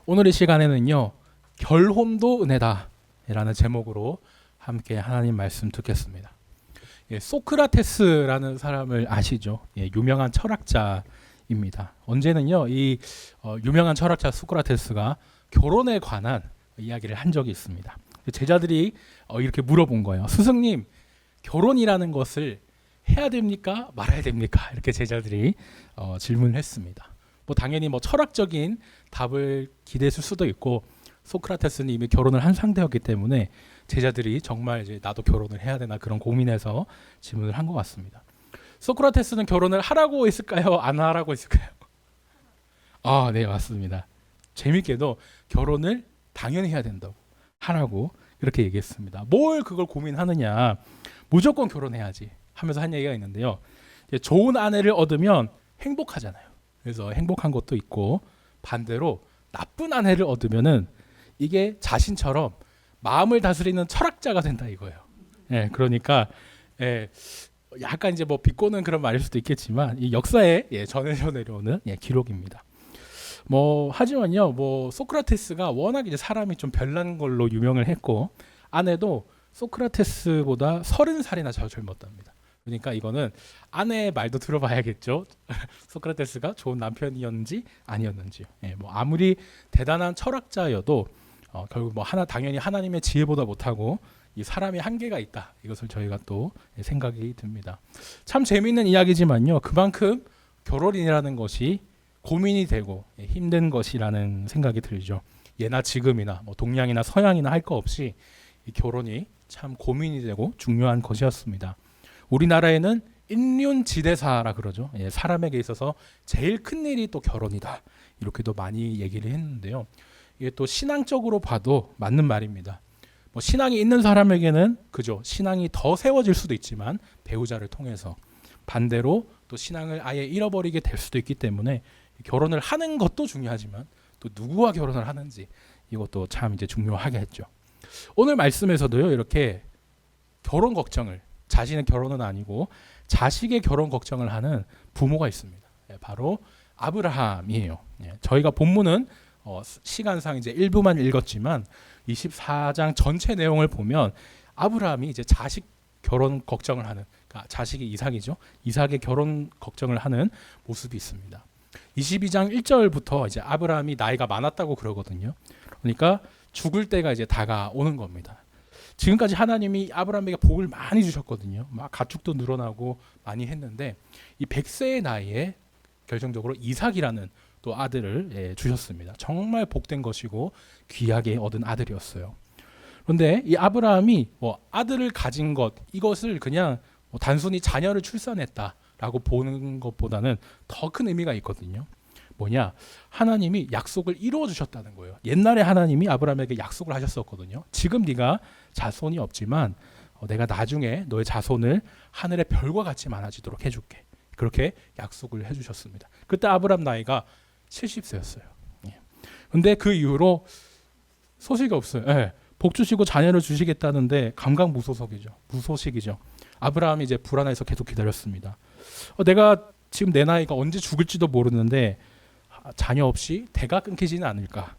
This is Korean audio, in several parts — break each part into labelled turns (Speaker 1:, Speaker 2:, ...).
Speaker 1: 오늘 의 시간에는요, 결혼도 은혜다 라는 제목으로 함께 하나님 말씀 듣겠습니다. 소크라테스라는 사람을 아시죠? 유명한 철학자입니다. 언제는요, 이 유명한 철학자 소크라테스가 결혼에 관한 이야기를 한 적이 있습니다. 제자들이 이렇게 물어본 거예요. 스승님, 결혼이라는 것을 해야 됩니까? 말아야 됩니까? 이렇게 제자들이 질문을 했습니다. 당연히 철학적인 답을 기대했을 수도 있고, 소크라테스는 이미 결혼을 한 상태였기 때문에 제자들이 정말 이제 나도 결혼을 해야 되나 그런 고민해서 질문을 한 것 같습니다. 소크라테스는 결혼을 하라고 했을까요? 안 하라고 했을까요? 네, 맞습니다. 재밌게도 결혼을 당연히 해야 된다고, 하라고 그렇게 얘기했습니다. 뭘 그걸 고민하느냐, 무조건 결혼해야지 하면서 한 얘기가 있는데요. 좋은 아내를 얻으면 행복하잖아요. 그래서 행복한 것도 있고, 반대로 나쁜 아내를 얻으면은 이게 자신처럼 마음을 다스리는 철학자가 된다 이거예요. 그러니까 약간 이제 비꼬는 그런 말일 수도 있겠지만 이 역사에 전해져 내려오는 기록입니다. 하지만요, 소크라테스가 워낙 이제 사람이 좀 별난 걸로 유명을 했고, 아내도 소크라테스보다 30살이나 젊었답니다. 그러니까 이거는 아내의 말도 들어봐야겠죠. 소크라테스가 좋은 남편이었는지 아니었는지. 아무리 대단한 철학자여도 결국 당연히 하나님의 지혜보다 못하고 이 사람의 한계가 있다. 이것을 저희가 또 생각이 듭니다. 참 재미있는 이야기지만요, 그만큼 결혼이라는 것이 고민이 되고 힘든 것이라는 생각이 들죠. 예나 지금이나 동양이나 서양이나 할 거 없이 이 결혼이 참 고민이 되고 중요한 것이었습니다. 우리나라에는 인륜지대사라 그러죠. 사람에게 있어서 제일 큰 일이 또 결혼이다, 이렇게도 많이 얘기를 했는데요. 이게 또 신앙적으로 봐도 맞는 말입니다. 신앙이 있는 사람에게는 그죠, 신앙이 더 세워질 수도 있지만 배우자를 통해서, 반대로 또 신앙을 아예 잃어버리게 될 수도 있기 때문에 결혼을 하는 것도 중요하지만 또 누구와 결혼을 하는지, 이것도 참 이제 중요하겠죠. 오늘 말씀에서도요, 이렇게 결혼 걱정을, 자신의 결혼은 아니고 자식의 결혼 걱정을 하는 부모가 있습니다. 바로 아브라함이에요. 저희가 본문은 시간상 이제 일부만 읽었지만 24장 전체 내용을 보면 아브라함이 이제 자식 결혼 걱정을 하는, 그러니까 자식이 이삭이죠. 이삭의 결혼 걱정을 하는 모습이 있습니다. 22장 1절부터 이제 아브라함이 나이가 많았다고 그러거든요. 그러니까 죽을 때가 이제 다가오는 겁니다. 지금까지 하나님이 아브라함에게 복을 많이 주셨거든요. 가축도 늘어나고 많이 했는데 이 100세의 나이에 결정적으로 이삭이라는 또 아들을 주셨습니다. 정말 복된 것이고 귀하게 얻은 아들이었어요. 그런데 이 아브라함이 아들을 가진 것, 이것을 그냥 단순히 자녀를 출산했다라고 보는 것보다는 더 큰 의미가 있거든요. 뭐냐? 하나님이 약속을 이루어 주셨다는 거예요. 옛날에 하나님이 아브라함에게 약속을 하셨었거든요. 지금 네가 자손이 없지만 내가 나중에 너의 자손을 하늘의 별과 같이 많아지도록 해줄게. 그렇게 약속을 해주셨습니다. 그때 아브라함 나이가 70세였어요. 그런데 그 이후로 소식이 없어요. 복 주시고 자녀를 주시겠다는데 무소식이죠. 아브라함이 이제 불안해서 계속 기다렸습니다. 내가 지금 내 나이가 언제 죽을지도 모르는데 자녀 없이 대가 끊기지는 않을까.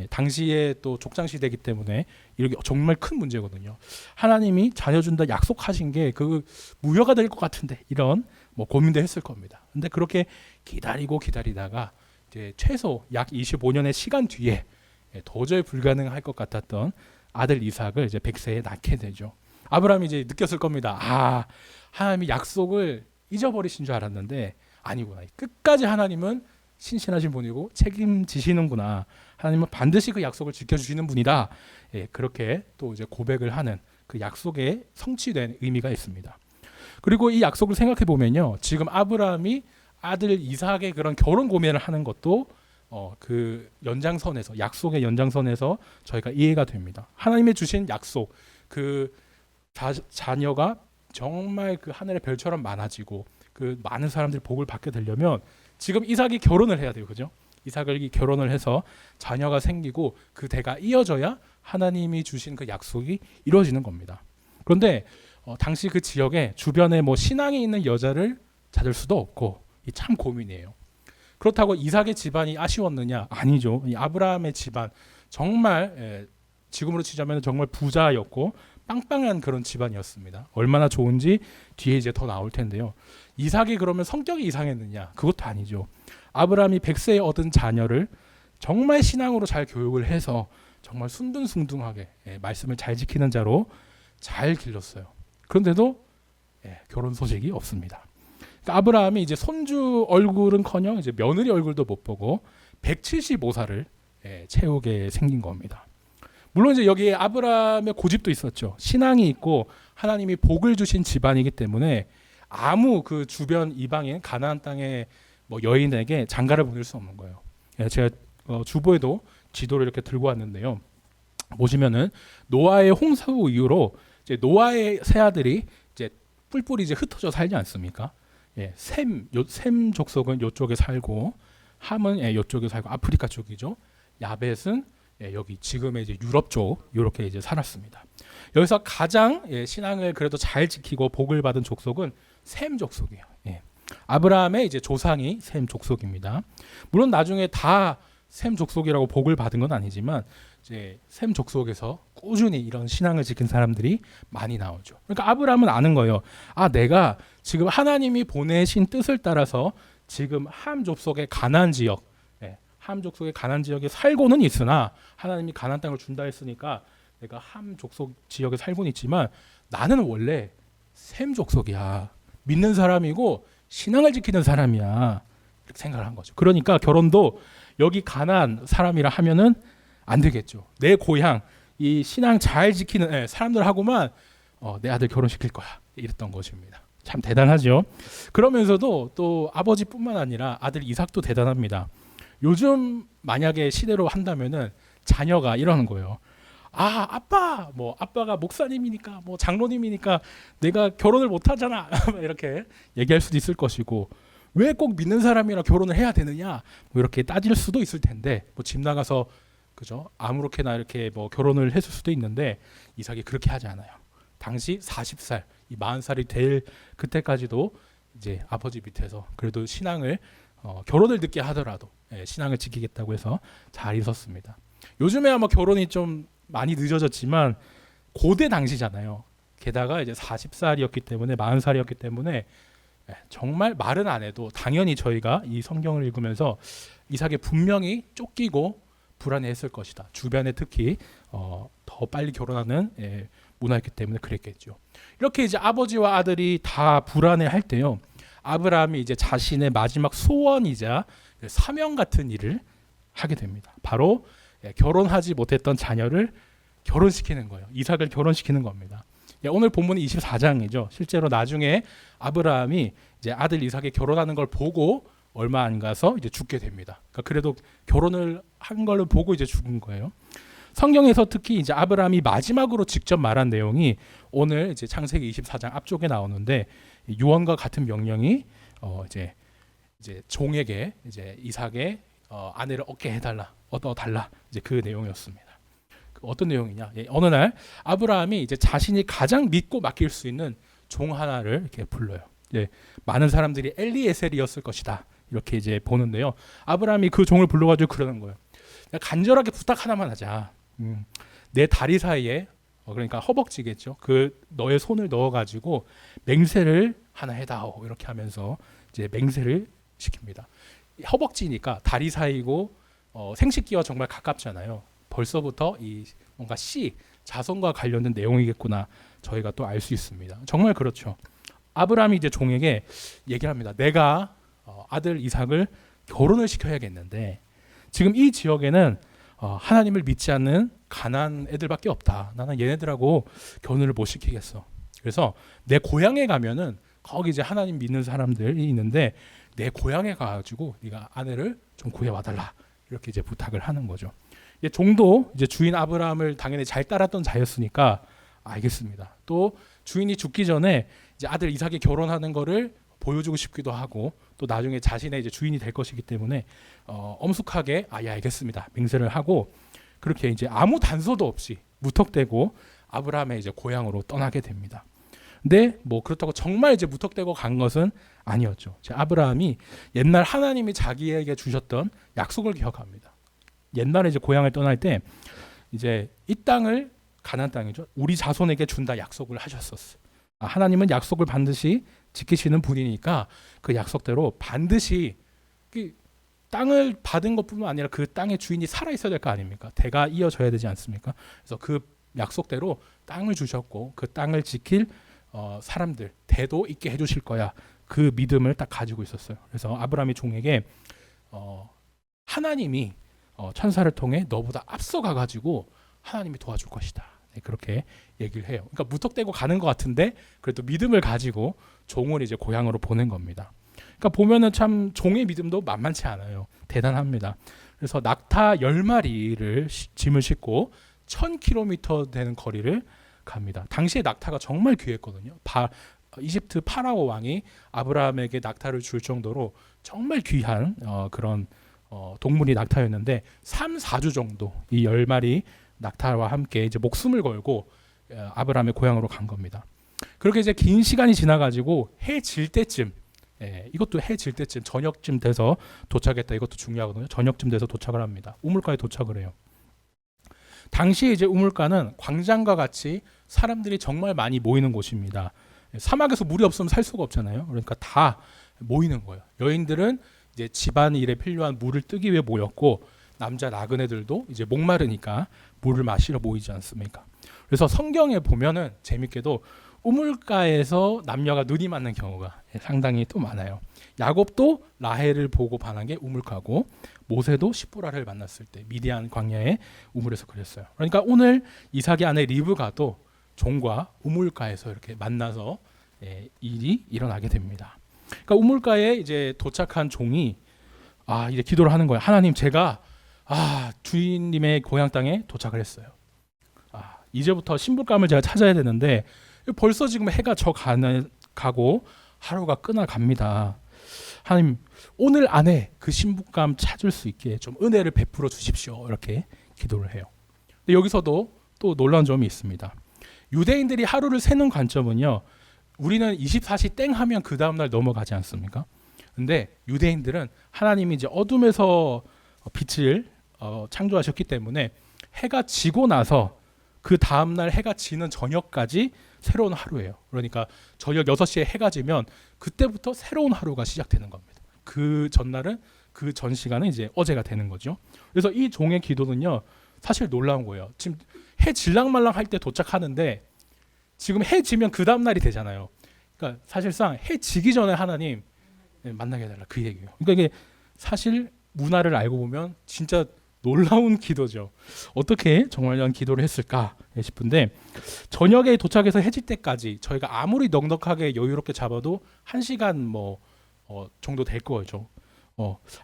Speaker 1: 당시에 또 족장시대이기 때문에 이렇게 정말 큰 문제거든요. 하나님이 자녀 준다 약속하신 게 그 무효가 될 것 같은데, 이런 고민도 했을 겁니다. 근데 그렇게 기다리다가 이제 최소 약 25년의 시간 뒤에 도저히 불가능할 것 같았던 아들 이삭을 이제 100세에 낳게 되죠. 아브라함이 이제 느꼈을 겁니다. 하나님이 약속을 잊어버리신 줄 알았는데 아니구나. 끝까지 하나님은 신실하신 분이고 책임지시는구나. 하나님은 반드시 그 약속을 지켜주시는 분이다. 그렇게 또 이제 고백을 하는 그 약속에 성취된 의미가 있습니다. 그리고 이 약속을 생각해 보면요, 지금 아브라함이 아들 이삭의 그런 결혼 고민을 하는 것도 그 연장선에서, 약속의 연장선에서 저희가 이해가 됩니다. 하나님의 주신 약속, 그 자녀가 정말 그 하늘의 별처럼 많아지고 그 많은 사람들이 복을 받게 되려면 지금 이삭이 결혼을 해야 돼요. 그죠? 이삭이 결혼을 해서 자녀가 생기고 그 대가 이어져야 하나님이 주신 그 약속이 이루어지는 겁니다. 그런데 당시 그 지역에 주변에 신앙이 있는 여자를 찾을 수도 없고, 참 고민이에요. 그렇다고 이삭의 집안이 아쉬웠느냐? 아니죠. 이 아브라함의 집안 정말 지금으로 치자면 정말 부자였고 빵빵한 그런 집안이었습니다. 얼마나 좋은지 뒤에 이제 더 나올 텐데요. 이삭이 그러면 성격이 이상했느냐? 그것도 아니죠. 아브라함이 100세에 얻은 자녀를 정말 신앙으로 잘 교육을 해서 정말 순둥순둥하게 말씀을 잘 지키는 자로 잘 길렀어요. 그런데도 결혼 소식이 없습니다. 그러니까 아브라함이 이제 손주 얼굴은커녕 이제 며느리 얼굴도 못 보고 175살을 채우게 생긴 겁니다. 물론 이제 여기에 아브라함의 고집도 있었죠. 신앙이 있고 하나님이 복을 주신 집안이기 때문에 아무 그 주변 이방인 가나안 땅의 뭐 여인에게 장가를 보낼 수 없는 거예요. 제가 주보에도 지도를 이렇게 들고 왔는데요. 보시면은 노아의 홍수 이후로 이제 노아의 세 아들이 이제 뿔뿔이 이제 흩어져 살지 않습니까? 셈 족속은 이쪽에 살고 함은 이쪽에 살고 아프리카 쪽이죠. 야벳은 여기 지금의 이제 유럽 쪽 이렇게 이제 살았습니다. 여기서 가장 신앙을 그래도 잘 지키고 복을 받은 족속은 셈 족속이에요. 아브라함의 이제 조상이 셈 족속입니다. 물론 나중에 다 셈 족속이라고 복을 받은 건 아니지만 이제 셈 족속에서 꾸준히 이런 신앙을 지킨 사람들이 많이 나오죠. 그러니까 아브라함은 아는 거예요. 아, 내가 지금 하나님이 보내신 뜻을 따라서 지금 함 족속의 가나안 지역, 함 족속의 가나안 지역에 살고는 있으나 하나님이 가나안 땅을 준다 했으니까 내가 함 족속 지역에 살고는 있지만 나는 원래 셈 족속이야. 믿는 사람이고 신앙을 지키는 사람이야. 이렇게 생각을 한 거죠. 그러니까 결혼도 여기 가나안 사람이라 하면은 안 되겠죠. 내 고향 이 신앙 잘 지키는 사람들하고만 내 아들 결혼시킬 거야. 이랬던 것입니다. 참 대단하죠. 그러면서도 또 아버지뿐만 아니라 아들 이삭도 대단합니다. 요즘 만약에 시대로 한다면은 자녀가 이러는 거예요. 아, 아빠, 뭐 아빠가 목사님이니까 뭐 장로님이니까 내가 결혼을 못 하잖아. 이렇게 얘기할 수도 있을 것이고 왜 꼭 믿는 사람이랑 결혼을 해야 되느냐? 뭐 이렇게 따질 수도 있을 텐데 뭐 집 나가서 그죠? 아무렇게나 이렇게 뭐 결혼을 했을 수도 있는데 이삭이 그렇게 하지 않아요. 당시 40살, 이 40살이 될 그때까지도 이제 아버지 밑에서 그래도 신앙을 결혼을 늦게 하더라도 신앙을 지키겠다고 해서 잘 있었습니다. 요즘에 아마 결혼이 좀 많이 늦어졌지만 고대 당시잖아요. 게다가 이제 40살이었기 때문에 40살이었기 때문에 정말 말은 안 해도 당연히 저희가 이 성경을 읽으면서 이삭이 분명히 쫓기고 불안해했을 것이다. 주변에 특히 더 빨리 결혼하는 문화였기 때문에 그랬겠죠. 이렇게 이제 아버지와 아들이 다 불안해할 때요. 아브라함이 이제 자신의 마지막 소원이자 사명 같은 일을 하게 됩니다. 바로 결혼하지 못했던 자녀를 결혼시키는 거예요. 이삭을 결혼시키는 겁니다. 오늘 본문이 24장이죠. 실제로 나중에 아브라함이 이제 아들 이삭이 결혼하는 걸 보고 얼마 안 가서 이제 죽게 됩니다. 그러니까 그래도 결혼을 한 걸 보고 이제 죽은 거예요. 성경에서 특히 이제 아브라함이 마지막으로 직접 말한 내용이 오늘 이제 창세기 24장 앞쪽에 나오는데 유언과 같은 명령이 이제 종에게 이제 이삭의 아내를 얻게 해달라, 얻어달라 이제 그 내용이었습니다. 어떤 내용이냐? 어느 날 아브라함이 이제 자신이 가장 믿고 맡길 수 있는 종 하나를 이렇게 불러요. 많은 사람들이 엘리에셀이었을 것이다 이렇게 이제 보는데요. 아브라함이 그 종을 불러가지고 그러는 거예요. 간절하게 부탁 하나만 하자. 내 다리 사이에 그러니까 허벅지겠죠. 그 너의 손을 넣어가지고 맹세를 하나 해다오 이렇게 하면서 이제 맹세를 시킵니다. 허벅지니까 다리 사이고 생식기와 정말 가깝잖아요. 벌써부터 이 뭔가 자손과 관련된 내용이겠구나 저희가 또 알 수 있습니다. 정말 그렇죠. 아브라함이 이제 종에게 얘기를 합니다. 내가 아들 이삭을 결혼을 시켜야겠는데 지금 이 지역에는 하나님을 믿지 않는 가난안 애들밖에 없다. 나는 얘네들하고 결혼을 못 시키겠어. 그래서 내 고향에 가면은 거기 이제 하나님 믿는 사람들이 있는데 내 고향에 가가지고 네가 아내를 좀 구해와달라 이렇게 이제 부탁을 하는 거죠. 종도 이제 주인 아브라함을 당연히 잘 따랐던 자였으니까 알겠습니다. 또 주인이 죽기 전에 이제 아들 이삭이 결혼하는 거를 보여주고 싶기도 하고 또 나중에 자신의 이제 주인이 될 것이기 때문에 엄숙하게 예 알겠습니다 맹세를 하고 그렇게 이제 아무 단서도 없이 무턱대고 아브라함의 이제 고향으로 떠나게 됩니다. 근데 뭐 그렇다고 정말 이제 무턱대고 간 것은 아니었죠. 아브라함이 옛날 하나님이 자기에게 주셨던 약속을 기억합니다. 옛날에 이제 고향을 떠날 때 이제 이 땅을 가나안 땅이죠. 우리 자손에게 준다 약속을 하셨었어요. 하나님은 약속을 반드시 지키시는 분이니까 그 약속대로 반드시 그 땅을 받은 것뿐만 아니라 그 땅의 주인이 살아 있어야 될 거 아닙니까? 대가 이어져야 되지 않습니까? 그래서 그 약속대로 땅을 주셨고 그 땅을 지킬 사람들 대도 있게 해주실 거야. 그 믿음을 딱 가지고 있었어요. 그래서 아브라함이 종에게 하나님이 천사를 통해 너보다 앞서가 가지고 하나님이 도와줄 것이다. 네, 그렇게 얘기를 해요. 그러니까 무턱대고 가는 것 같은데 그래도 믿음을 가지고 종을 이제 고향으로 보낸 겁니다. 그러니까 보면은 참 종의 믿음도 만만치 않아요. 대단합니다. 그래서 낙타 10마리를 짐을 싣고 1000km 되는 거리를 갑니다. 당시에 낙타가 정말 귀했거든요. 이집트 파라오 왕이 아브라함에게 낙타를 줄 정도로 정말 귀한 그런 동물이 낙타였는데 3-4주 정도 이 10마리 낙타와 함께 이제 목숨을 걸고 아브라함의 고향으로 간 겁니다. 그렇게 이제 긴 시간이 지나가지고 해 질 때쯤, 이것도 해 질 때쯤 저녁쯤 돼서 도착했다. 이것도 중요하거든요. 저녁쯤 돼서 도착을 합니다. 우물가에 도착을 해요. 당시에 이제 우물가는 광장과 같이 사람들이 정말 많이 모이는 곳입니다. 사막에서 물이 없으면 살 수가 없잖아요. 그러니까 다 모이는 거예요. 여인들은 이제 집안일에 필요한 물을 뜨기 위해 모였고 남자 나그네들도 이제 목마르니까 물을 마시러 모이지 않습니까? 그래서 성경에 보면은 재밌게도 우물가에서 남녀가 눈이 맞는 경우가 상당히 또 많아요. 야곱도 라헬을 보고 반한 게 우물가고 모세도 시보라를 만났을 때 미디안 광야의 우물에서 그랬어요. 그러니까 오늘 이삭의 아내 리브가도 종과 우물가에서 이렇게 만나서 일이 일어나게 됩니다. 그러니까 우물가에 이제 도착한 종이 이제 기도를 하는 거예요. 하나님, 제가 주인님의 고향 땅에 도착을 했어요. 이제부터 신부감을 제가 찾아야 되는데 벌써 지금 해가 가고 하루가 끝나갑니다. 하나님, 오늘 안에 그 신부감 찾을 수 있게 좀 은혜를 베풀어 주십시오. 이렇게 기도를 해요. 근데 여기서도 또 놀라운 점이 있습니다. 유대인들이 하루를 세는 관점은요, 우리는 24시 땡 하면 그 다음날 넘어가지 않습니까? 근데 유대인들은 하나님이 이제 어둠에서 빛을 창조하셨기 때문에 해가 지고 나서 그 다음날 해가 지는 저녁까지 새로운 하루예요. 그러니까 저녁 6시에 해가 지면 그때부터 새로운 하루가 시작되는 겁니다. 그 전날은, 그 전 시간은 이제 어제가 되는 거죠. 그래서 이 종의 기도는요, 사실 놀라운 거예요. 지금 해 질랑말랑 할 때 도착하는데 지금 해 지면 그 다음날이 되잖아요. 그러니까 사실상 해 지기 전에 하나님 만나게 해달라, 그 얘기예요. 그러니까 이게 사실 문화를 알고 보면 진짜 놀라운 기도죠. 어떻게 정말 이런 기도를 했을까 싶은데, 저녁에 도착해서 해질 때까지 저희가 아무리 넉넉하게 여유롭게 잡아도 1시간 정도 될 거죠.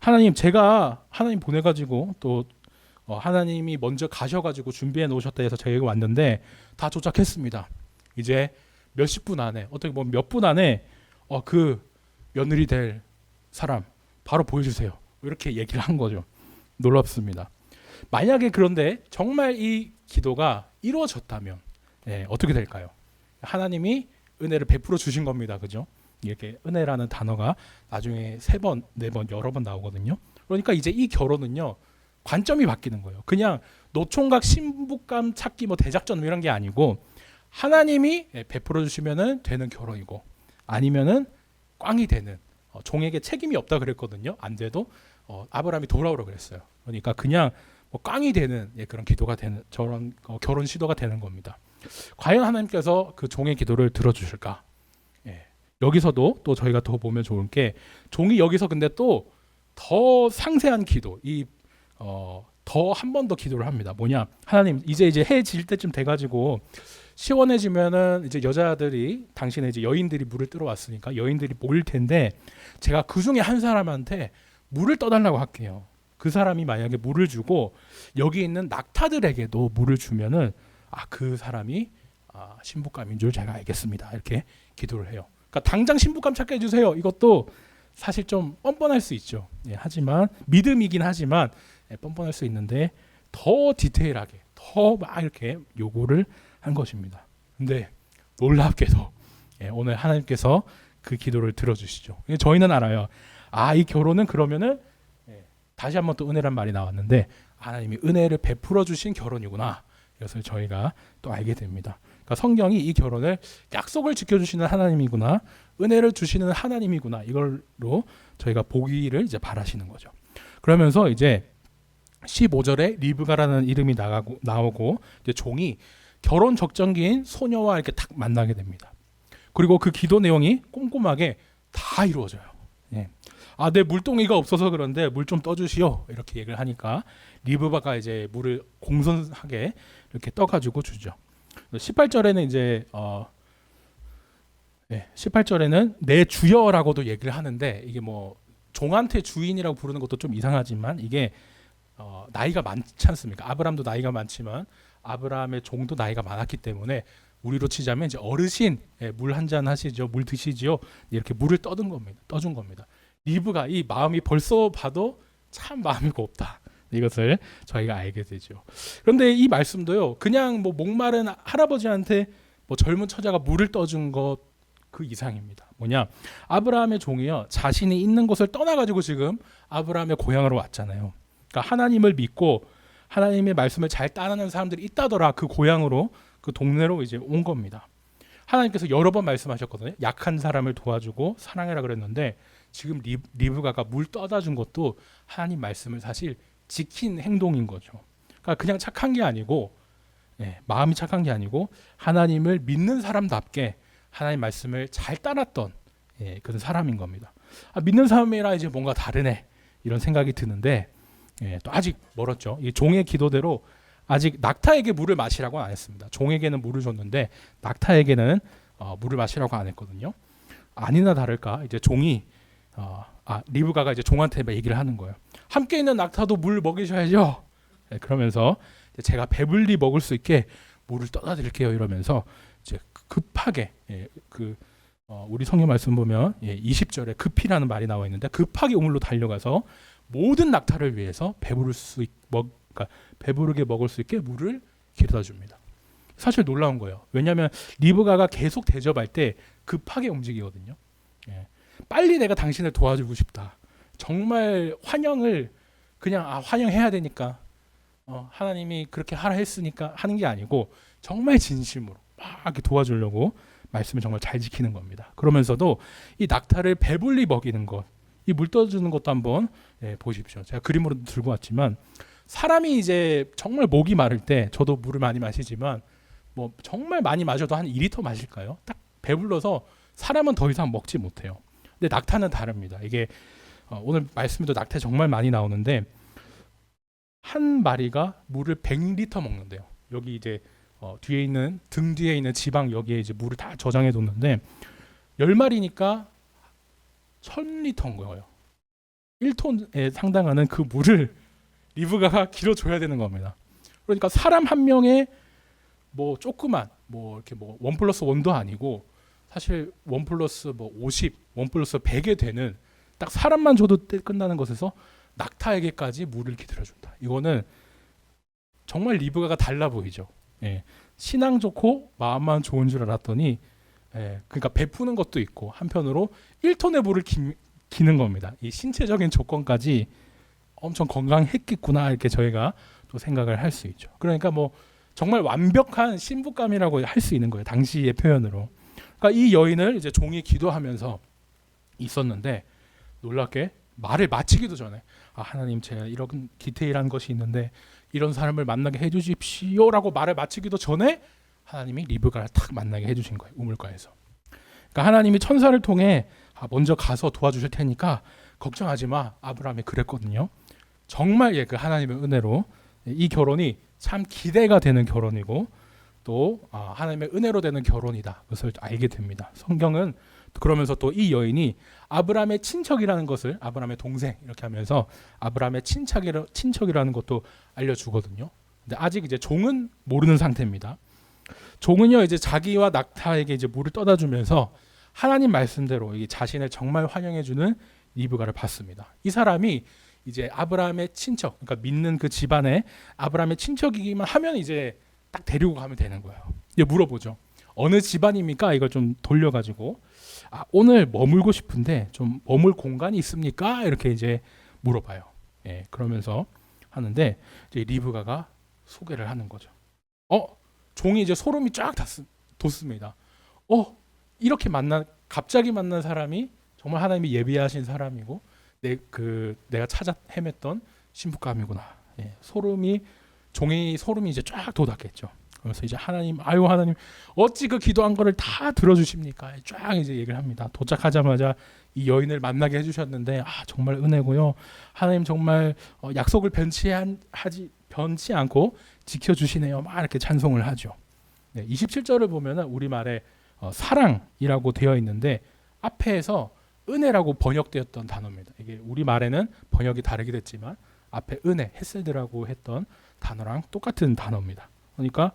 Speaker 1: 하나님, 제가 하나님 보내가지고 또 하나님이 먼저 가셔가지고 준비해 놓으셨다 해서 저희가 왔는데 다 도착했습니다. 이제 몇십 분 안에, 어떻게 보면 몇 분 안에 그 며느리 될 사람 바로 보여주세요. 이렇게 얘기를 한 거죠. 놀랍습니다. 만약에 그런데 정말 이 기도가 이루어졌다면 어떻게 될까요? 하나님이 은혜를 베풀어 주신 겁니다. 그죠? 이렇게 은혜라는 단어가 나중에 3번, 4번, 여러 번 나오거든요. 그러니까 이제 이 결혼은요, 관점이 바뀌는 거예요. 그냥 노총각 신부감 찾기 대작전 이런 게 아니고 하나님이 베풀어 주시면은 되는 결혼이고, 아니면은 꽝이 되는, 종에게 책임이 없다 그랬거든요. 안 돼도 아브라함이 돌아오라 그랬어요. 그러니까 그냥 꽝이 되는 그런 기도가 되는, 저런 결혼 시도가 되는 겁니다. 과연 하나님께서 그 종의 기도를 들어주실까? 여기서도 또 저희가 더 보면 좋은 게, 종이 여기서 근데 또 더 상세한 기도, 더 한 번 더 기도를 합니다. 뭐냐? 하나님, 이제 해 질 때쯤 돼가지고 시원해지면은 이제 여자들이, 당신의 이제 여인들이 물을 뜨러 왔으니까 여인들이 모일 텐데 제가 그 중에 한 사람한테 물을 떠달라고 할게요. 그 사람이 만약에 물을 주고 여기 있는 낙타들에게도 물을 주면은 그 사람이 신부감인 줄 제가 알겠습니다. 이렇게 기도를 해요. 그러니까 당장 신부감 찾게 해주세요. 이것도 사실 좀 뻔뻔할 수 있죠. 하지만 믿음이긴 하지만 뻔뻔할 수 있는데 더 디테일하게, 더 막 이렇게 요구를 한 것입니다. 근데 놀랍게도 오늘 하나님께서 그 기도를 들어주시죠. 저희는 알아요. 이 결혼은 그러면은 다시 한번 또 은혜란 말이 나왔는데 하나님이 은혜를 베풀어 주신 결혼이구나. 이것을 저희가 또 알게 됩니다. 그러니까 성경이 이 결혼을 약속을 지켜주시는 하나님이구나, 은혜를 주시는 하나님이구나, 이걸로 저희가 보기를 이제 바라시는 거죠. 그러면서 이제 15절에 리브가라는 이름이 나오고 이제 종이 결혼 적정기인 소녀와 이렇게 딱 만나게 됩니다. 그리고 그 기도 내용이 꼼꼼하게 다 이루어져요. 내 물동이가 없어서 그런데 물 좀 떠주시오, 이렇게 얘기를 하니까 리브가가 이제 물을 공손하게 이렇게 떠가지고 주죠. 18절에는 이제 18절에는 내 주여라고도 얘기를 하는데, 이게 뭐 종한테 주인이라고 부르는 것도 좀 이상하지만 이게 나이가 많지 않습니까? 아브라함도 나이가 많지만 아브라함의 종도 나이가 많았기 때문에 우리로 치자면 이제 어르신, 물 한 잔 하시죠, 물 드시지요, 이렇게 물을 떠준 겁니다. 리브가 이 마음이 벌써 봐도 참 마음이 곱다, 이것을 저희가 알게 되죠. 그런데 이 말씀도요, 그냥 뭐 목마른 할아버지한테 뭐 젊은 처자가 물을 떠준 것 그 이상입니다. 뭐냐, 아브라함의 종이요, 자신이 있는 곳을 떠나가지고 지금 아브라함의 고향으로 왔잖아요. 그러니까 하나님을 믿고 하나님의 말씀을 잘 따르는 사람들이 있다더라, 그 고향으로, 그 동네로 이제 온 겁니다. 하나님께서 여러 번 말씀하셨거든요. 약한 사람을 도와주고 사랑해라 그랬는데 지금 리브가가 물 떠다 준 것도 하나님 말씀을 사실 지킨 행동인 거죠. 그러니까 그냥 착한 게 아니고, 마음이 착한 게 아니고 하나님을 믿는 사람답게 하나님 말씀을 잘 따랐던 그런 사람인 겁니다. 믿는 사람이라 이제 뭔가 다르네, 이런 생각이 드는데 또 아직 멀었죠. 이 종의 기도대로 아직 낙타에게 물을 마시라고 안 했습니다. 종에게는 물을 줬는데 낙타에게는 물을 마시라고 안 했거든요. 아니나 다를까 이제 종이 리브가가 이제 종한테 얘기를 하는 거예요. 함께 있는 낙타도 물 먹이셔야죠. 그러면서 제가 배불리 먹을 수 있게 물을 떠다 드릴게요, 이러면서 이제 급하게 우리 성경 말씀 보면 20절에 급히라는 말이 나와 있는데 급하게 우물로 달려가서 모든 낙타를 위해서 배부르게 먹을 수 있게 물을 길어다 줍니다. 사실 놀라운 거예요. 왜냐하면 리브가가 계속 대접할 때 급하게 움직이거든요. 빨리 내가 당신을 도와주고 싶다. 정말 환영을 그냥 환영해야 되니까 하나님이 그렇게 하라 했으니까 하는 게 아니고 정말 진심으로 막 이렇게 도와주려고 말씀을 정말 잘 지키는 겁니다. 그러면서도 이 낙타를 배불리 먹이는 것, 이 물 떠주는 것도 한번 보십시오. 제가 그림으로 들고 왔지만 사람이 이제 정말 목이 마를 때, 저도 물을 많이 마시지만 뭐 정말 많이 마셔도 한 2리터 마실까요? 딱 배불러서 사람은 더 이상 먹지 못해요. 근데 낙타는 다릅니다. 이게 오늘 말씀에도 낙타 정말 많이 나오는데 한 마리가 물을 100리터 먹는데요. 여기 이제 뒤에 있는 등 뒤에 있는 지방, 여기에 이제 물을 다 저장해 뒀는데 10마리니까 1000리터인 거예요. 1톤에 상당하는 그 물을 리브가가 길어줘야 되는 겁니다. 그러니까 사람 한 명의 뭐 조그만 뭐 이렇게 뭐 1+1도 아니고 사실 1+50, 1+100에 되는 딱 사람만 줘도 끝나는 것에서 낙타에게까지 물을 기다려준다. 이거는 정말 리브가가 달라 보이죠. 신앙 좋고 마음만 좋은 줄 알았더니 그러니까 베푸는 것도 있고 한편으로 1톤의 물을 기는 겁니다. 이 신체적인 조건까지 엄청 건강했겠구나, 이렇게 저희가 또 생각을 할 수 있죠. 그러니까 뭐 정말 완벽한 신부감이라고 할 수 있는 거예요, 당시의 표현으로. 그러니까 이 여인을 이제 종이 기도하면서 있었는데 놀랍게 말을 마치기도 전에 하나님, 제가 이런 디테일한 것이 있는데 이런 사람을 만나게 해주십시오라고 말을 마치기도 전에 하나님이 리브가를 탁 만나게 해주신 거예요, 우물가에서. 그러니까 하나님이 천사를 통해 먼저 가서 도와주실 테니까 걱정하지 마, 아브라함이 그랬거든요. 정말 그 하나님의 은혜로 이 결혼이 참 기대가 되는 결혼이고 또 하나님의 은혜로 되는 결혼이다, 그것을 알게 됩니다. 성경은 그러면서 또 이 여인이 아브라함의 친척이라는 것을, 아브라함의 동생 이렇게 하면서 아브라함의 친척이라는 것도 알려주거든요. 근데 아직 이제 종은 모르는 상태입니다. 종은요 이제 자기와 낙타에게 이제 물을 떠다 주면서 하나님 말씀대로 이 자신을 정말 환영해주는 리브가를 봤습니다. 이 사람이 이제 아브라함의 친척, 그러니까 믿는 그 집안의 아브라함의 친척이기만 하면 이제 딱 데리고 가면 되는 거예요. 이제 물어보죠. 어느 집안입니까? 이걸 좀 돌려가지고 오늘 머물고 싶은데 좀 머물 공간이 있습니까? 이렇게 이제 물어봐요. 예, 그러면서 하는데 이제 리브가가 소개를 하는 거죠. 종이 이제 소름이 쫙 돋습니다. 이렇게 갑자기 만난 사람이 정말 하나님이 예비하신 사람이고 내가 찾아 헤맸던 신부감이구나. 예, 종이 소름이 이제 쫙 돋았겠죠. 그래서 이제 하나님 어찌 그 기도한 거를 다 들어주십니까? 쫙 이제 얘기를 합니다. 도착하자마자 이 여인을 만나게 해주셨는데 정말 은혜고요. 하나님 정말 약속을 변치 않고 지켜주시네요. 막 이렇게 찬송을 하죠. 네, 27절을 보면은 우리말에 사랑이라고 되어 있는데 앞에서 은혜라고 번역되었던 단어입니다. 이게 우리말에는 번역이 다르게 됐지만 앞에 은혜, 헤세드라고 했던 단어랑 똑같은 단어입니다. 그러니까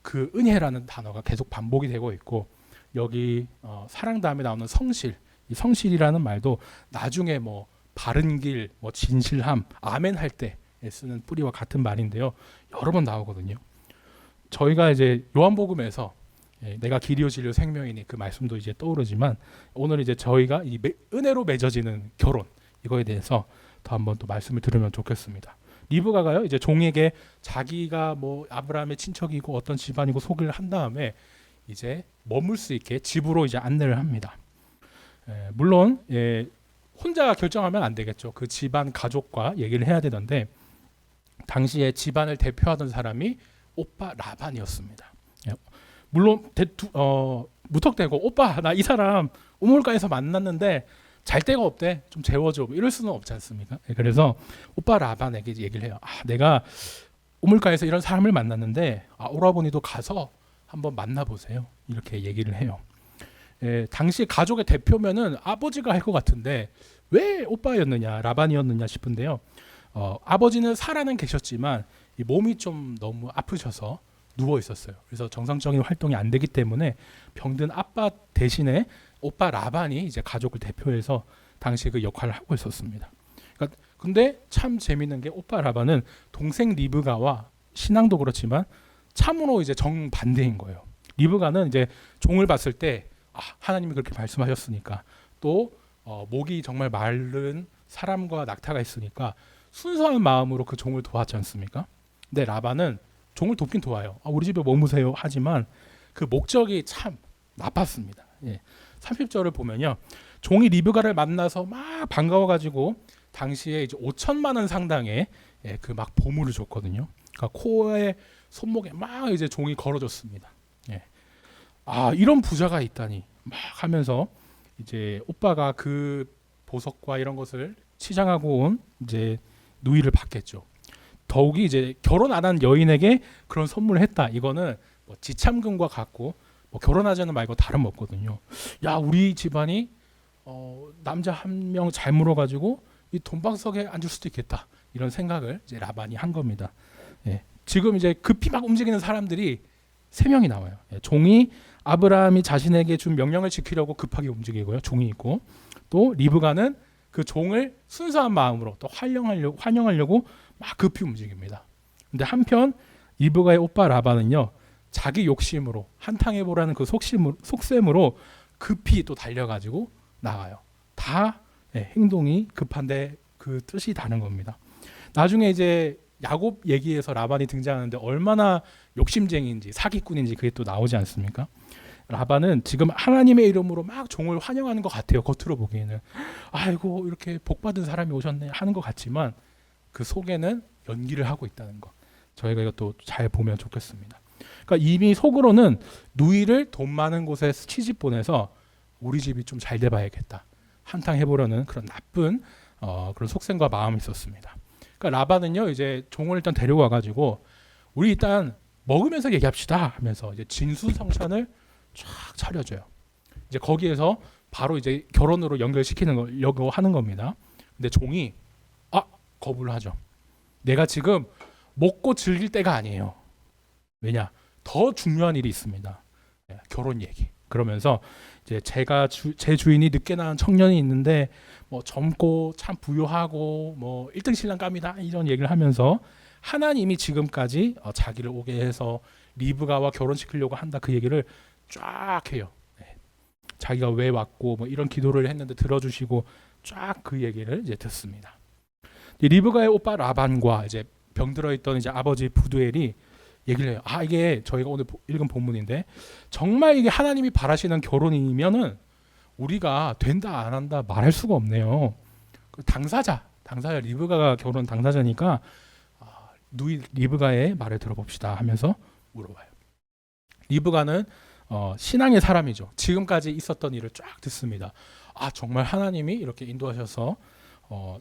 Speaker 1: 그 은혜라는 단어가 계속 반복이 되고 있고 여기 사랑 다음에 나오는 성실, 이 성실이라는 말도 나중에 뭐 바른 길, 뭐 진실함, 아멘 할 때 쓰는 뿌리와 같은 말인데요. 여러 번 나오거든요. 저희가 이제 요한복음에서 내가 길이요 진리요 생명이니 그 말씀도 이제 떠오르지만 오늘 이제 저희가 이 은혜로 맺어지는 결혼 이거에 대해서 더 한번 또 말씀을 들으면 좋겠습니다. 리브가가요 이제 종에게 자기가 뭐 아브라함의 친척이고 어떤 집안이고 소개를 한 다음에 이제 머물 수 있게 집으로 이제 안내를 합니다. 물론 혼자 결정하면 안 되겠죠. 그 집안 가족과 얘기를 해야 되는데 당시에 집안을 대표하던 사람이 오빠 라반이었습니다. 물론 무턱대고 오빠 나 이 사람 우물가에서 만났는데 잘 데가 없대 좀 재워줘 이럴 수는 없지 않습니까? 그래서 오빠 라반에게 얘기를 해요. 내가 우물가에서 이런 사람을 만났는데 오라버니도 가서 한번 만나보세요 이렇게 얘기를 해요. 당시 가족의 대표면은 아버지가 할 것 같은데 왜 오빠였느냐 라반이었느냐 싶은데요. 아버지는 살아는 계셨지만 이 몸이 좀 너무 아프셔서 누워 있었어요. 그래서 정상적인 활동이 안 되기 때문에 병든 아빠 대신에 오빠 라반이 이제 가족을 대표해서 당시 그 역할을 하고 있었습니다. 그러니까 근데 참 재밌는 게 오빠 라반은 동생 리브가와 신앙도 그렇지만 참으로 이제 정반대인 거예요. 리브가는 이제 종을 봤을 때 하나님이 그렇게 말씀하셨으니까 또 목이 정말 마른 사람과 낙타가 있으니까 순수한 마음으로 그 종을 도왔지 않습니까? 근데 라반은 종을 돕긴 도와요. 우리 집에 머무세요 하지만 그 목적이 참 나빴습니다. 30절을 보면요. 종이 리브가를 만나서 막 반가워가지고 당시에 이제 5천만 원 상당의 그 막 보물을 줬거든요. 그러니까 코에 손목에 막 이제 종이 걸어줬습니다. 이런 부자가 있다니 막 하면서 이제 오빠가 그 보석과 이런 것을 치장하고 온 이제 누이를 받겠죠. 더욱이 이제 결혼 안 한 여인에게 그런 선물을 했다. 이거는 뭐 지참금과 같고 뭐 결혼하자는 말과 다름없거든요. 우리 집안이 남자 한 명 잘 물어가지고 이 돈방석에 앉을 수도 있겠다. 이런 생각을 이제 라반이 한 겁니다. 지금 이제 급히 막 움직이는 사람들이 3명이 나와요. 종이 아브라함이 자신에게 준 명령을 지키려고 급하게 움직이고요. 종이 있고 또 리브가는 그 종을 순수한 마음으로 또 환영하려고 막 급히 움직입니다. 근데 한편 리브가의 오빠 라반은요. 자기 욕심으로 한탕해 보라는 그 속셈으로 급히 또 달려가지고 나가요. 다 행동이 급한데 그 뜻이 다른 겁니다. 나중에 이제 야곱 얘기에서 라반이 등장하는데 얼마나 욕심쟁이인지 사기꾼인지 그게 또 나오지 않습니까? 라반은 지금 하나님의 이름으로 막 종을 환영하는 것 같아요. 겉으로 보기에는 아이고 이렇게 복받은 사람이 오셨네 하는 것 같지만 그 속에는 연기를 하고 있다는 것 저희가 이것도 잘 보면 좋겠습니다. 그러니까 이미 속으로는 누이를 돈 많은 곳에 시집 보내서 우리 집이 좀 잘 돼봐야겠다 한탕 해보려는 그런 나쁜 그런 속셈과 마음이 있었습니다. 그러니까 라반은요 이제 종을 일단 데려와 가지고 우리 일단 먹으면서 얘기합시다 하면서 이제 진수성찬을 쫙 차려줘요. 이제 거기에서 바로 이제 결혼으로 연결시키려고 하는 겁니다. 근데 종이 거부를 하죠. 내가 지금 먹고 즐길 때가 아니에요. 왜냐? 더 중요한 일이 있습니다. 결혼 얘기. 그러면서 이제 제 주인이 늦게 낳은 청년이 있는데 뭐 젊고 참 부유하고 뭐 1등 신랑감이다 이런 얘기를 하면서 하나님이 지금까지 자기를 오게 해서 리브가와 결혼시키려고 한다 그 얘기를 쫙 해요. 네. 자기가 왜 왔고 뭐 이런 기도를 했는데 들어주시고 쫙 그 얘기를 이제 듣습니다. 리브가의 오빠 라반과 이제 병들어 있던 이제 아버지 부두엘이 얘기를 해요. 이게 저희가 오늘 읽은 본문인데 정말 이게 하나님이 바라시는 결혼이면은 우리가 된다 안 한다 말할 수가 없네요. 당사자 리브가가 결혼 당사자니까 누이 리브가의 말을 들어봅시다 하면서 물어봐요. 리브가는 신앙의 사람이죠. 지금까지 있었던 일을 쫙 듣습니다. 정말 하나님이 이렇게 인도하셔서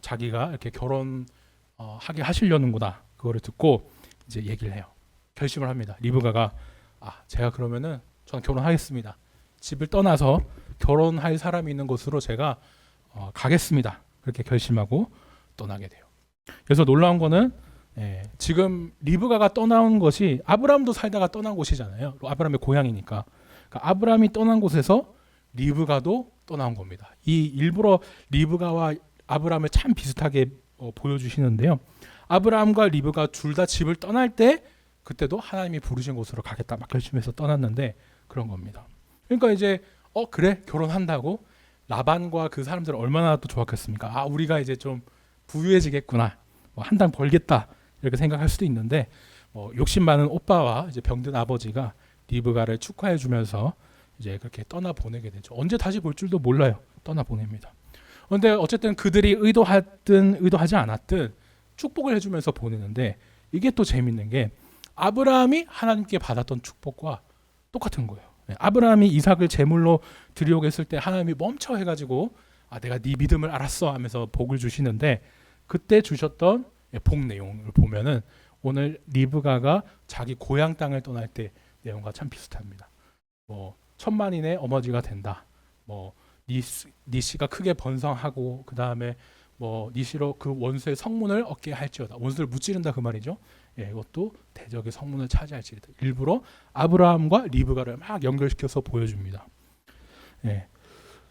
Speaker 1: 자기가 이렇게 결혼하게 하시려는구나. 그거를 듣고 이제 얘기를 해요. 결심을 합니다. 리브가가 제가 그러면은 저는 결혼하겠습니다. 집을 떠나서 결혼할 사람이 있는 곳으로 제가 가겠습니다. 그렇게 결심하고 떠나게 돼요. 그래서 놀라운 거는 지금 리브가가 떠나온 것이 아브라함도 살다가 떠난 곳이잖아요. 아브라함의 고향이니까. 그러니까 아브라함이 떠난 곳에서 리브가도 떠나온 겁니다. 이 일부러 리브가와 아브라함을 참 비슷하게 보여주시는데요. 아브라함과 리브가 둘 다 집을 떠날 때 그때도 하나님이 부르신 곳으로 가겠다 막 결심해서 떠났는데 그런 겁니다. 그러니까 이제 그래 결혼한다고 라반과 그 사람들은 얼마나 또 좋았겠습니까? 우리가 이제 좀 부유해지겠구나, 한 당 벌겠다 이렇게 생각할 수도 있는데 욕심 많은 오빠와 이제 병든 아버지가 리브가를 축하해주면서 이제 그렇게 떠나 보내게 되죠. 언제 다시 볼 줄도 몰라요. 떠나 보냅니다. 그런데 어쨌든 그들이 의도하든 의도하지 않았든 축복을 해주면서 보내는데 이게 또 재밌는 게 아브라함이 하나님께 받았던 축복과 똑같은 거예요. 아브라함이 이삭을 제물로 드리려고 했을 때 하나님이 멈춰 해가지고 내가 네 믿음을 알았어 하면서 복을 주시는데 그때 주셨던 복 내용을 보면은 오늘 리브가가 자기 고향 땅을 떠날 때 내용과 참 비슷합니다. 천만인의 어머니가 된다. 네 씨가 크게 번성하고 그 다음에 네 씨로 그 원수의 성문을 얻게 할지어다. 원수를 무찌른다 그 말이죠. 이것도 대적의 성문을 차지할지어다. 일부러 아브라함과 리브가를 막 연결시켜서 보여줍니다.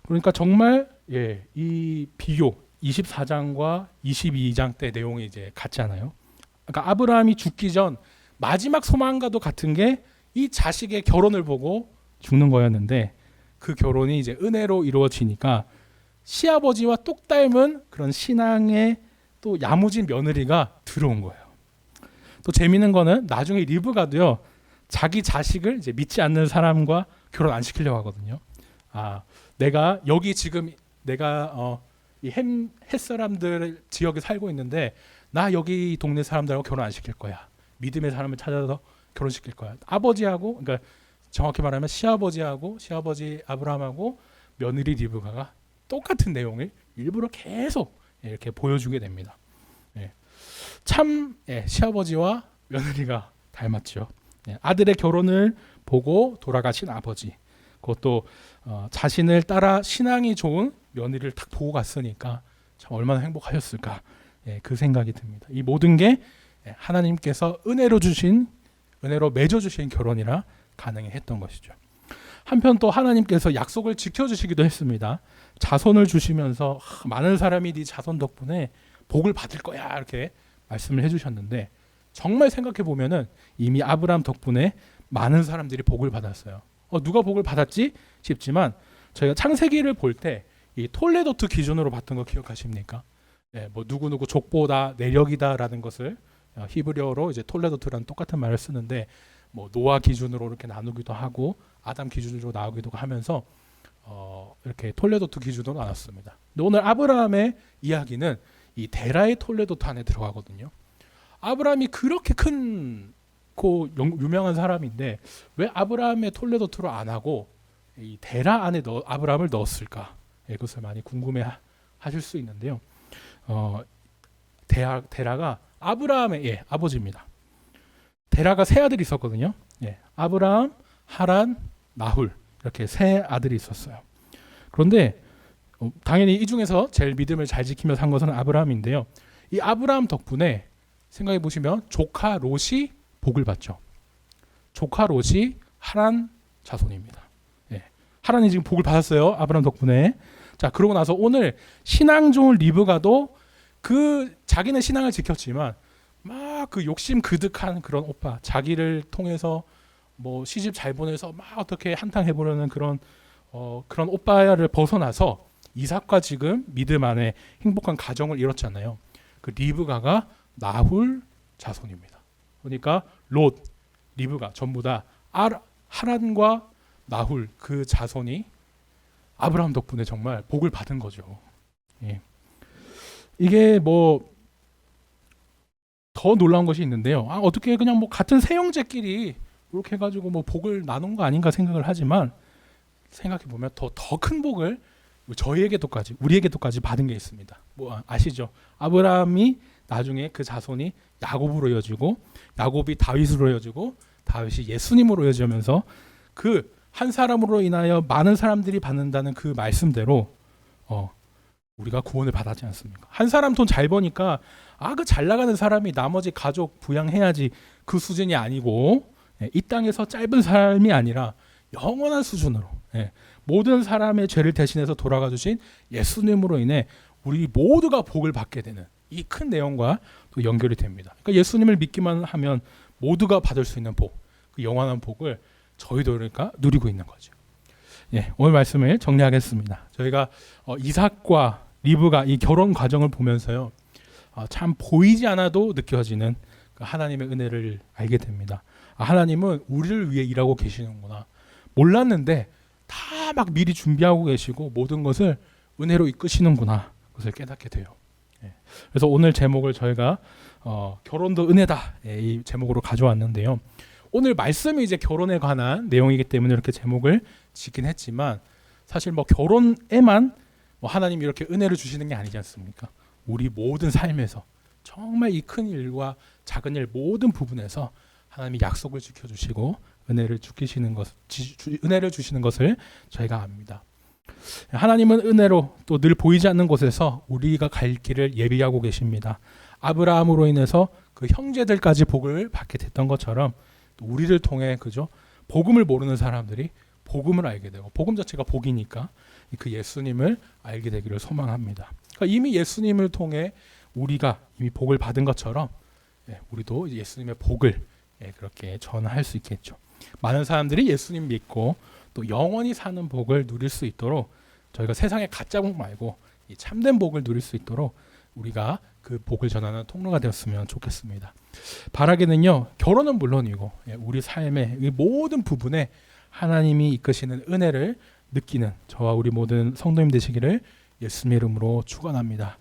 Speaker 1: 그러니까 정말 이 비교 24장과 22장 때 내용이 이제 같잖아요. 그러니까 아브라함이 죽기 전 마지막 소망과도 같은 게 이 자식의 결혼을 보고 죽는 거였는데 그 결혼이 이제 은혜로 이루어지니까 시아버지와 똑 닮은 그런 신앙의 또 야무진 며느리가 들어온 거예요. 또 재미있는 거는 나중에 리브가도요 자기 자식을 이제 믿지 않는 사람과 결혼 안 시키려고 하거든요. 내가 여기 지금 내가 이 헷 사람들 지역에 살고 있는데 나 여기 동네 사람들하고 결혼 안 시킬 거야. 믿음의 사람을 찾아서 결혼시킬 거야. 아버지하고 그러니까 정확히 말하면 시아버지 아브라함하고 며느리 리브가가 똑같은 내용을 일부러 계속 이렇게 보여주게 됩니다. 참 시아버지와 며느리가 닮았죠. 아들의 결혼을 보고 돌아가신 아버지, 그것도 자신을 따라 신앙이 좋은 며느리를 딱 보고 갔으니까 참 얼마나 행복하셨을까 그 생각이 듭니다. 이 모든 게 하나님께서 은혜로 맺어주신 결혼이라 가능했던 것이죠. 한편 또 하나님께서 약속을 지켜주시기도 했습니다. 자손을 주시면서 많은 사람이 네 자손 덕분에 복을 받을 거야 이렇게 말씀을 해주셨는데 정말 생각해 보면은 이미 아브라함 덕분에 많은 사람들이 복을 받았어요. 누가 복을 받았지 싶지만 저희가 창세기를 볼 때 이 톨레도트 기준으로 봤던 거 기억하십니까? 누구 족보다 내력이다라는 것을 히브리어로 이제 톨레도트라는 똑같은 말을 쓰는데 노아 기준으로 이렇게 나누기도 하고 아담 기준으로 나오기도 하면서 이렇게 톨레도트 기준으로 나눴습니다. 근데 오늘 아브라함의 이야기는 이 데라의 톨레도트 안에 들어가거든요. 아브라함이 그렇게 큰 유명한 사람인데 왜 아브라함의 톨레도트로 안 하고 이 데라 안에 아브라함을 넣었을까? 이것을 많이 궁금해 하실 수 있는데요. 데라가 아브라함의 아버지입니다. 데라가 세 아들이 있었거든요. 아브라함, 하란, 나훌 이렇게 세 아들이 있었어요. 그런데 당연히 이 중에서 제일 믿음을 잘 지키며 산 것은 아브라함인데요. 이 아브라함 덕분에 생각해 보시면 조카 롯이 복을 받죠. 조카 롯이 하란 자손입니다. 하란이 지금 복을 받았어요. 아브라함 덕분에. 자, 그러고 나서 오늘 신앙 좋은 리브가도 그 자기는 신앙을 지켰지만 막 그 욕심 그득한 그런 오빠, 자기를 통해서 뭐 시집 잘 보내서 막 어떻게 한탕 해보려는 그런 오빠를 벗어나서 이삭과 지금 믿음 안에 행복한 가정을 이뤘잖아요. 그 리브가가 나훌 자손입니다. 그러니까 롯, 리브가 전부 다 하란과 나훌 그 자손이 아브라함 덕분에 정말 복을 받은 거죠. 예. 이게 뭐 더 놀라운 것이 있는데요. 어떻게 그냥 뭐 같은 세 형제끼리 이렇게 해가지고 뭐 복을 나눈 거 아닌가 생각을 하지만 생각해 보면 더 큰 복을 저희에게도까지 우리에게도까지 받은 게 있습니다. 뭐 아시죠? 아브라함이 나중에 그 자손이 야곱으로 이어지고 야곱이 다윗으로 이어지고 다윗이 예수님으로 이어지면서 그 한 사람으로 인하여 많은 사람들이 받는다는 그 말씀대로 우리가 구원을 받았지 않습니까? 한 사람 돈 잘 버니까 그 잘 나가는 사람이 나머지 가족 부양해야지 그 수준이 아니고 이 땅에서 짧은 삶이 아니라 영원한 수준으로 모든 사람의 죄를 대신해서 돌아가 주신 예수님으로 인해 우리 모두가 복을 받게 되는 이 큰 내용과 또 연결이 됩니다. 그러니까 예수님을 믿기만 하면 모두가 받을 수 있는 복, 그 영원한 복을 저희도 그러니까 누리고 있는 거죠. 오늘 말씀을 정리하겠습니다. 저희가 이삭과 리브가 이 결혼 과정을 보면서요, 참 보이지 않아도 느껴지는 그 하나님의 은혜를 알게 됩니다. 하나님은 우리를 위해 일하고 계시는구나. 몰랐는데 다 막 미리 준비하고 계시고 모든 것을 은혜로 이끄시는구나. 그것을 깨닫게 돼요. 그래서 오늘 제목을 저희가 결혼도 은혜다 이 제목으로 가져왔는데요. 오늘 말씀이 이제 결혼에 관한 내용이기 때문에 이렇게 제목을 짓긴 했지만 사실 뭐 결혼에만 뭐 하나님이 이렇게 은혜를 주시는 게 아니지 않습니까? 우리 모든 삶에서 정말 이 큰 일과 작은 일 모든 부분에서 하나님이 약속을 지켜주시고 은혜를 주시는 것을 저희가 압니다. 하나님은 은혜로 또 늘 보이지 않는 곳에서 우리가 갈 길을 예비하고 계십니다. 아브라함으로 인해서 그 형제들까지 복을 받게 됐던 것처럼 또 우리를 통해 그죠? 복음을 모르는 사람들이 복음을 알게 되고 복음 자체가 복이니까 그 예수님을 알게 되기를 소망합니다. 그러니까 이미 예수님을 통해 우리가 이미 복을 받은 것처럼 우리도 예수님의 복을 그렇게 전할 수 있겠죠. 많은 사람들이 예수님 믿고 또 영원히 사는 복을 누릴 수 있도록 저희가 세상의 가짜 복 말고 이 참된 복을 누릴 수 있도록 우리가 그 복을 전하는 통로가 되었으면 좋겠습니다. 바라기는요, 결혼은 물론이고 우리 삶의 모든 부분에 하나님이 이끄시는 은혜를 느끼는 저와 우리 모든 성도님 되시기를 예수님의 이름으로 축원합니다.